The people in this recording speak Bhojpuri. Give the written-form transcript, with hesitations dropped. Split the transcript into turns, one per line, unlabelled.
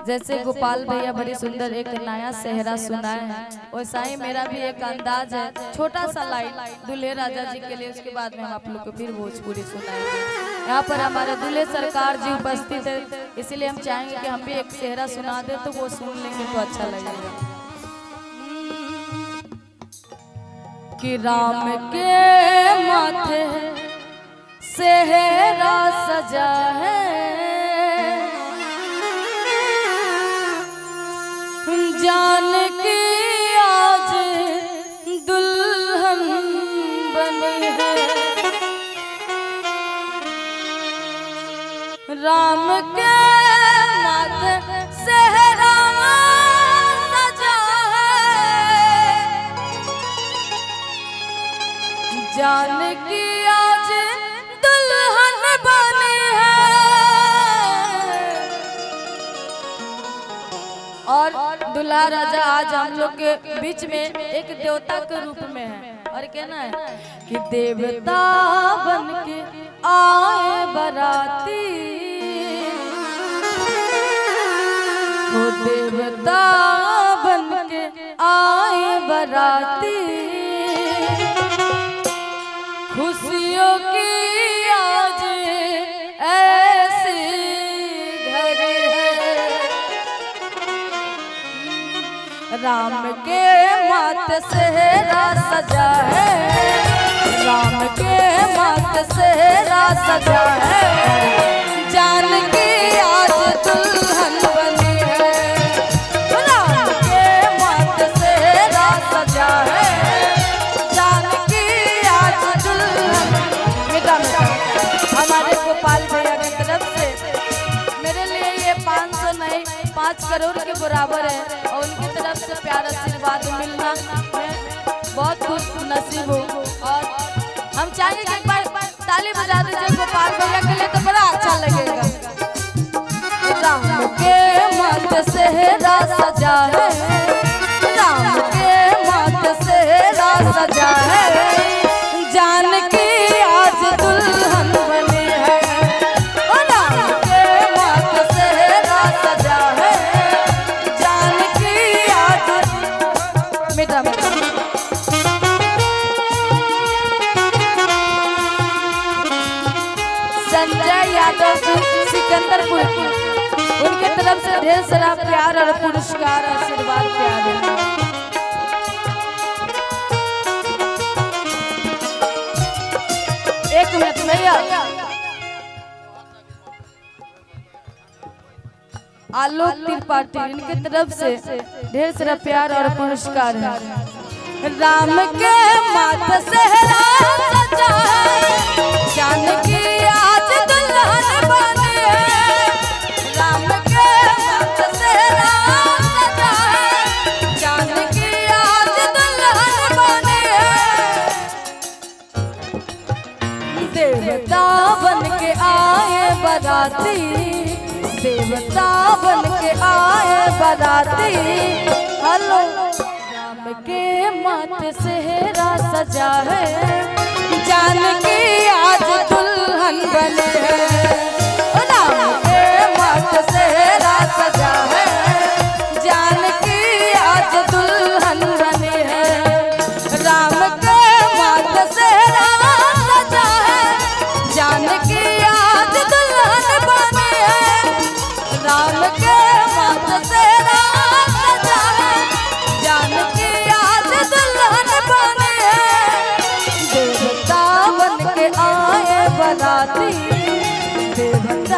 जैसे गोपाल भैया बड़ी सुंदर एक नया सेहरा सुनाए हैं, वैसा ही मेरा भी एक अंदाज है, छोटा सा लाइन दूल्हे राजा जी के लिए। उसके बाद में हम आप लोग को फिर भोजपुरी सुनाएंगे। यहाँ पर हमारे दूल्हे सरकार जी उपस्थित है, इसीलिए हम चाहेंगे कि हम भी एक सेहरा सुना दे तो वो सुन लेंगे तो अच्छा लगेगा। कि राम के माथे सेहरा सजा है, जान की आज दुल्हन बनी है। राम के माथे सेहरा सजा है, जान की आज दुल्हन बनी है। और दूल्हा राजा आज हम लोग के बीच में एक देवता के रूप में है। और कहना है कि देवता बन के आए बराती, वो देवता बन के आए बराती, खुशियों की आज ऐसी घड़ी है। राम के माथे सेहरा सजा है, राम के माथे सेहरा सजा है, जान की आज दुल्हन बनी है। राम के माथे सेहरा सजा है, जान की आज दुल्हन। बेटा हमारे गोपाल भैया की तरफ से मेरे लिए ये 500 नहीं 5 करोड़ के बराबर है, और उनकी तरफ से प्यार आशीर्वाद मिलना मैं बहुत खुश नसीब हूँ। और हम चाहेंगे कि एक बार ताली बजा दीजिए गोपाल भैया के लिए, तो बड़ा अच्छा लगेगा। राम के माथे सेहरा सजा है, राम के माथे सेहरा सजा है, जान की आज दुल्हन बनी है। राम के माथे सेहरा सजा है, जान की आज। बेटा संजय यादव सिकंदरपुर की, उनके तरफ से ढेर सारा प्यार और पुरस्कार आशीर्वाद प्यार है। एक मिनट भैया, आलोक त्रिपाठी, इनके तरफ से ढेर सारा प्यार और पुरस्कार है। राम के माथे सेहरा सजा है, जान की आज दुल्हन बनी है। राम के माथे सेहरा सजा है, जान की आज दुल्हन बनी है। देवता बन के आए बराती, देवता बन के आए बराती, हेलो। राम के माथे सेहरा सजा है, जान की आज दुल्हन बने है। राम के माथे सेहरा सजा है, जान की आज दुल्हन बने है। राम के माथे सेहरा सजा है, जान की आज दुल्हन बने है। राम के माथे सेहरा सजा है, जान की आज दुल्हन बने है। देवता बन के आए बराती, देवता